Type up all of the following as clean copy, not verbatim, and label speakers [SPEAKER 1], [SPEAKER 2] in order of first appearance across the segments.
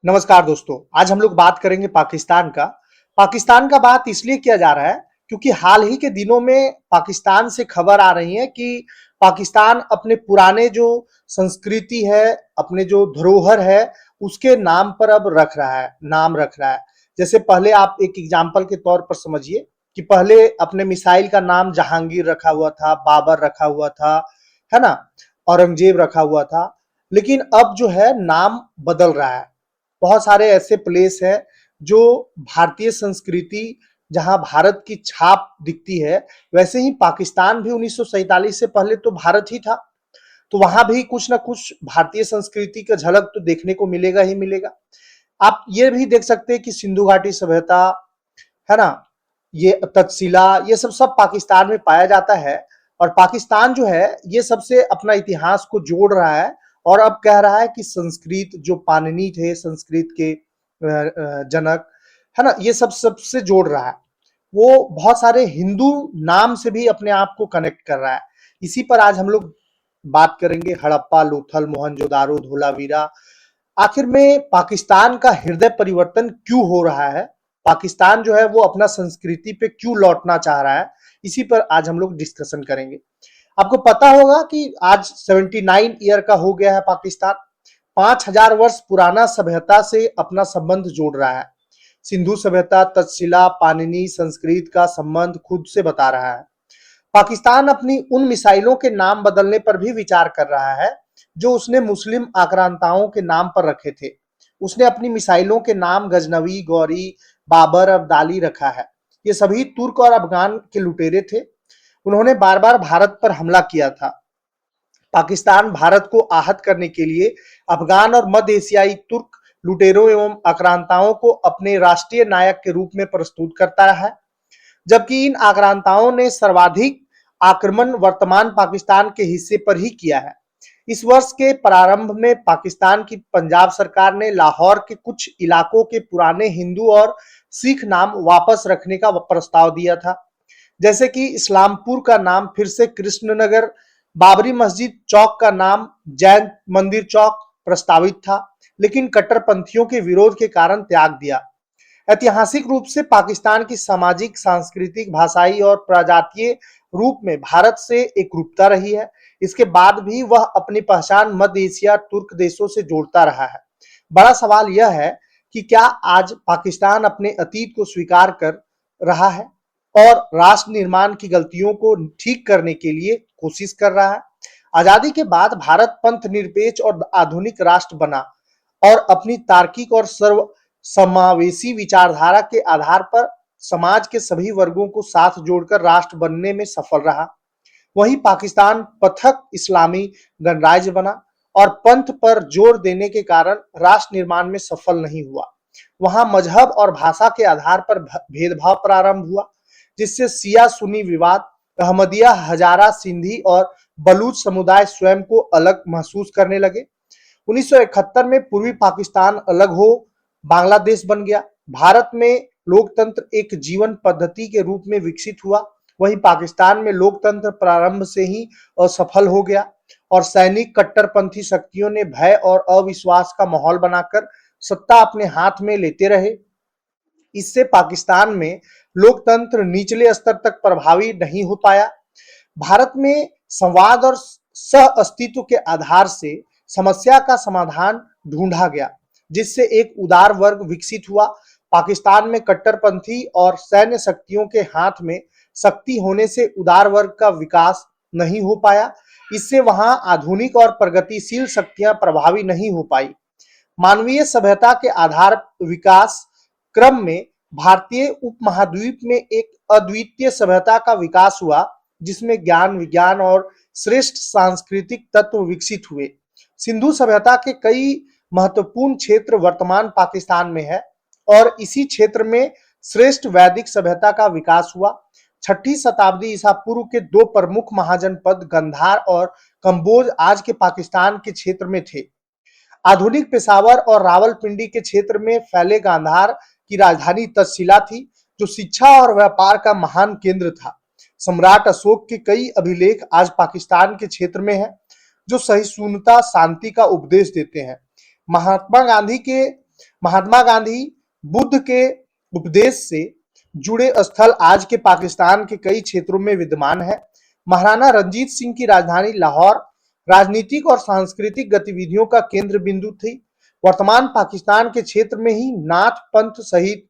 [SPEAKER 1] नमस्कार दोस्तों, आज हम लोग बात करेंगे पाकिस्तान का। पाकिस्तान का बात इसलिए किया जा रहा है क्योंकि हाल ही के दिनों में पाकिस्तान से खबर आ रही है कि पाकिस्तान अपने पुराने जो संस्कृति है, अपने जो धरोहर है, उसके नाम पर अब नाम रख रहा है। जैसे पहले आप एक एग्जाम्पल के तौर पर समझिए कि पहले अपने मिसाइल का नाम जहांगीर रखा हुआ था, बाबर रखा हुआ था, है ना? औरंगजेब रखा हुआ था। लेकिन अब जो है नाम बदल रहा है। बहुत सारे ऐसे प्लेस हैं जो भारतीय संस्कृति जहां भारत की छाप दिखती है, वैसे ही पाकिस्तान भी 1947 से पहले तो भारत ही था। तो वहां भी कुछ ना कुछ भारतीय संस्कृति का झलक तो देखने को मिलेगा ही मिलेगा। आप ये भी देख सकते हैं कि सिंधु घाटी सभ्यता, है ना, ये तक्षशिला, ये सब सब पाकिस्तान में पाया जाता है। और पाकिस्तान जो है ये सबसे अपना इतिहास को जोड़ रहा है और अब कह रहा है कि संस्कृत जो पाणिनि थे, संस्कृत के जनक, है ना, ये सब सबसे जोड़ रहा है। वो बहुत सारे हिंदू नाम से भी अपने आप को कनेक्ट कर रहा है। इसी पर आज हम लोग बात करेंगे। हड़प्पा, लोथल, मोहनजोदारो, धोलावीरा, आखिर में पाकिस्तान का हृदय परिवर्तन क्यों हो रहा है? पाकिस्तान जो है वो अपना संस्कृति पे क्यों लौटना चाह रहा है? इसी पर आज हम लोग डिस्कशन करेंगे। आपको पता होगा कि आज 79 ईयर का हो गया है पाकिस्तान। 5000 वर्ष पुराना सभ्यता से अपना संबंध जोड़ रहा है। सिंधु सभ्यता, तक्षशिला, पाणिनि, संस्कृत का संबंध खुद से बता रहा है। पाकिस्तान अपनी उन मिसाइलों के नाम बदलने पर भी विचार कर रहा है जो उसने मुस्लिम आक्रांताओं के नाम पर रखे थे। उसने अपनी मिसाइलों के नाम गजनवी, गौरी, बाबर, अब्दाली रखा है। ये सभी तुर्क और अफगान के लुटेरे थे। उन्होंने बार बार भारत पर हमला किया था। पाकिस्तान भारत को आहत करने के लिए अफगान और मध्य एशियाई तुर्क लुटेरों एवं आक्रांताओं को अपने राष्ट्रीय नायक के रूप में प्रस्तुत करता है, जबकि इन आक्रांताओं ने सर्वाधिक आक्रमण वर्तमान पाकिस्तान के हिस्से पर ही किया है। इस वर्ष के प्रारंभ में पाकिस्तान की पंजाब सरकार ने लाहौर के कुछ इलाकों के पुराने हिंदू और सिख नाम वापस रखने का प्रस्ताव दिया था। जैसे कि इस्लामपुर का नाम फिर से कृष्णनगर, बाबरी मस्जिद चौक का नाम जैन मंदिर चौक प्रस्तावित था, लेकिन कट्टरपंथियों के विरोध के कारण त्याग दिया। ऐतिहासिक रूप से पाकिस्तान की सामाजिक, सांस्कृतिक, भाषाई और प्रजातीय रूप में भारत से एकरूपता रही है। इसके बाद भी वह अपनी पहचान मध्य एशिया, तुर्क देशों से जोड़ता रहा है। बड़ा सवाल यह है कि क्या आज पाकिस्तान अपने अतीत को स्वीकार कर रहा है और राष्ट्र निर्माण की गलतियों को ठीक करने के लिए कोशिश कर रहा है? आजादी के बाद भारत पंथ निरपेक्ष और आधुनिक राष्ट्र बना और अपनी तार्किक और सर्व समावेशी विचारधारा के आधार पर समाज के सभी वर्गों को साथ जोड़कर राष्ट्र बनने में सफल रहा। वहीं पाकिस्तान पथक इस्लामी गणराज्य बना और पंथ पर जोर देने के कारण राष्ट्र निर्माण में सफल नहीं हुआ। वहां मजहब और भाषा के आधार पर भेदभाव प्रारंभ हुआ, जिससे सिया सुन्नी विवाद, अहमदिया, हजारा, सिंधी और बलूच समुदाय स्वयं को अलग महसूस करने लगे। 1971 में पूर्वी पाकिस्तान अलग हो बांग्लादेश बन गया। भारत में लोकतंत्र एक जीवन पद्धति के रूप में विकसित हुआ, वहीं पाकिस्तान में लोकतंत्र प्रारंभ से ही असफल हो गया और सैनिक कट्टरपंथी शक्तियों ने भय और अविश्वास का माहौल बनाकर सत्ता अपने हाथ में लेते रहे। इससे पाकिस्तान में लोकतंत्र निचले स्तर तक प्रभावी नहीं हो पाया। भारत में संवाद और सह अस्तित्व के आधार से समस्या का समाधान ढूंढा गया, जिससे एक उदार वर्ग विकसित हुआ। पाकिस्तान में कट्टरपंथी और सैन्य शक्तियों के हाथ में शक्ति होने से उदार वर्ग का विकास नहीं हो पाया। इससे वहां आधुनिक और प्रगतिशील शक्तियां प्रभावी नहीं हो पाई। मानवीय सभ्यता के आधार विकास क्रम में भारतीय उपमहाद्वीप में एक अद्वितीय सभ्यता का विकास हुआ, जिसमें ज्ञान, विज्ञान और श्रेष्ठ सांस्कृतिक तत्व विकसित हुए। सिंधु सभ्यता के कई महत्वपूर्ण क्षेत्र वर्तमान पाकिस्तान में है और इसी क्षेत्र में श्रेष्ठ वैदिक सभ्यता का विकास हुआ। 6ठी शताब्दी ईसा पूर्व के दो प्रमुख महाजनपद गंधार और कंबोज आज के पाकिस्तान के क्षेत्र में थे। आधुनिक पेशावर और रावलपिंडी के क्षेत्र में फैले गांधार की राजधानी तक्षशिला थी, जो शिक्षा और व्यापार का महान केंद्र था। सम्राट अशोक के कई अभिलेख आज पाकिस्तान के क्षेत्र में हैं, जो सहिष्णुता, शांति का उपदेश देते हैं। महात्मा गांधी के महात्मा गांधी बुद्ध के उपदेश से जुड़े स्थल आज के पाकिस्तान के कई क्षेत्रों में विद्यमान है। महाराणा रंजीत सिंह की राजधानी लाहौर राजनीतिक और सांस्कृतिक गतिविधियों का केंद्र बिंदु थी। वर्तमान पाकिस्तान के क्षेत्र में ही नाथ पंथ सहित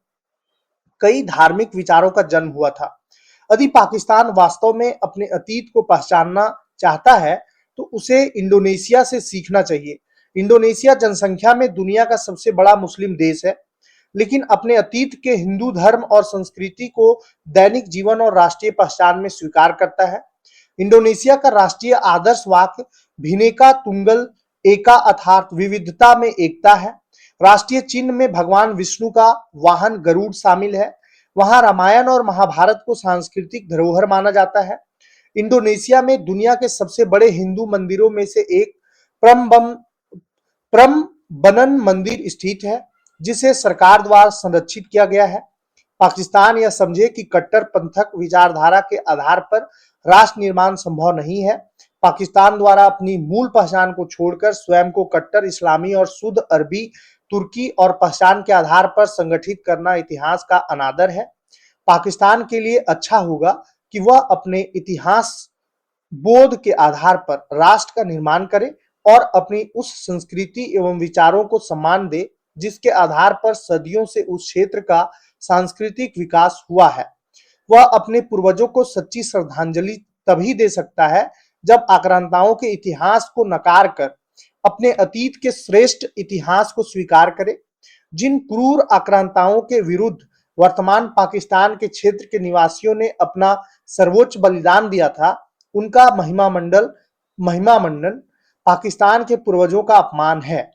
[SPEAKER 1] कई धार्मिक विचारों का जन्म हुआ था। यदि पाकिस्तान वास्तव में अपने अतीत को पहचानना चाहता है तो उसे इंडोनेशिया से सीखना चाहिए। इंडोनेशिया जनसंख्या में दुनिया का सबसे बड़ा मुस्लिम देश है, लेकिन अपने अतीत के हिंदू धर्म और संस्कृति को दैनिक जीवन और राष्ट्रीय पहचान में स्वीकार करता है। इंडोनेशिया का राष्ट्रीय आदर्श वाक्य भिनेका तुंगल एका अर्थात विविधता में एकता है। राष्ट्रीय चिन्ह में भगवान विष्णु का वाहन गरुड़ शामिल है। वहां रामायण और महाभारत को सांस्कृतिक धरोहर माना जाता है। इंडोनेशिया में दुनिया के सबसे बड़े हिंदू मंदिरों में से एक प्रम्बनन मंदिर स्थित है, जिसे सरकार द्वारा संरक्षित किया गया है। पाकिस्तान यह समझे कि कट्टर पंथक विचारधारा के आधार पर राष्ट्र निर्माण संभव नहीं है। पाकिस्तान द्वारा अपनी मूल पहचान को छोड़कर स्वयं को कट्टर इस्लामी और शुद्ध अरबी तुर्की और पहचान के आधार पर संगठित करना इतिहास का अनादर है। पाकिस्तान के लिए अच्छा होगा कि वह अपने इतिहास बोध के आधार पर राष्ट्र का निर्माण करे और अपनी उस संस्कृति एवं विचारों को सम्मान दे जिसके आधार पर सदियों से उस क्षेत्र का सांस्कृतिक विकास हुआ है। वह अपने पूर्वजों को सच्ची श्रद्धांजलि तभी दे सकता है जब आक्रांताओं के इतिहास को नकार कर अपने अतीत के श्रेष्ठ इतिहास को स्वीकार करे। जिन क्रूर आक्रांताओं के विरुद्ध वर्तमान पाकिस्तान के क्षेत्र के निवासियों ने अपना सर्वोच्च बलिदान दिया था, उनका महिमामंडन पाकिस्तान के पूर्वजों का अपमान है।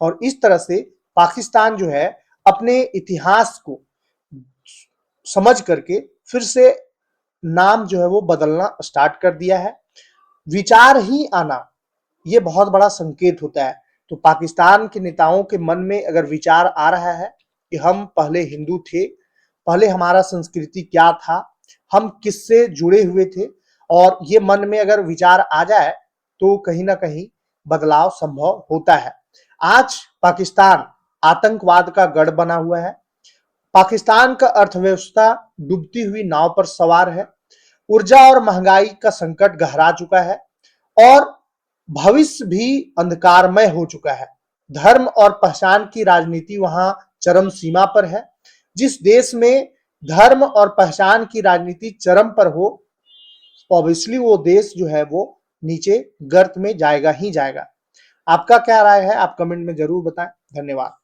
[SPEAKER 1] और इस तरह से पाकिस्तान जो है अपने इतिहास को समझ करके फिर से नाम जो है वो बदलना स्टार्ट कर दिया है। विचार ही आना ये बहुत बड़ा संकेत होता है। तो पाकिस्तान के नेताओं के मन में अगर विचार आ रहा है कि हम पहले हिंदू थे, पहले हमारा संस्कृति क्या था, हम किससे जुड़े हुए थे, और ये मन में अगर विचार आ जाए तो कहीं ना कहीं बदलाव संभव होता है। आज पाकिस्तान आतंकवाद का गढ़ बना हुआ है। पाकिस्तान का अर्थव्यवस्था डूबती हुई नाव पर सवार है। ऊर्जा और महंगाई का संकट गहरा चुका है और भविष्य भी अंधकारमय हो चुका है। धर्म और पहचान की राजनीति वहां चरम सीमा पर है। जिस देश में धर्म और पहचान की राजनीति चरम पर हो, ऑब्वियसली वो देश जो है वो नीचे गर्त में जाएगा ही जाएगा। आपका क्या राय है, आप कमेंट में जरूर बताएं। धन्यवाद।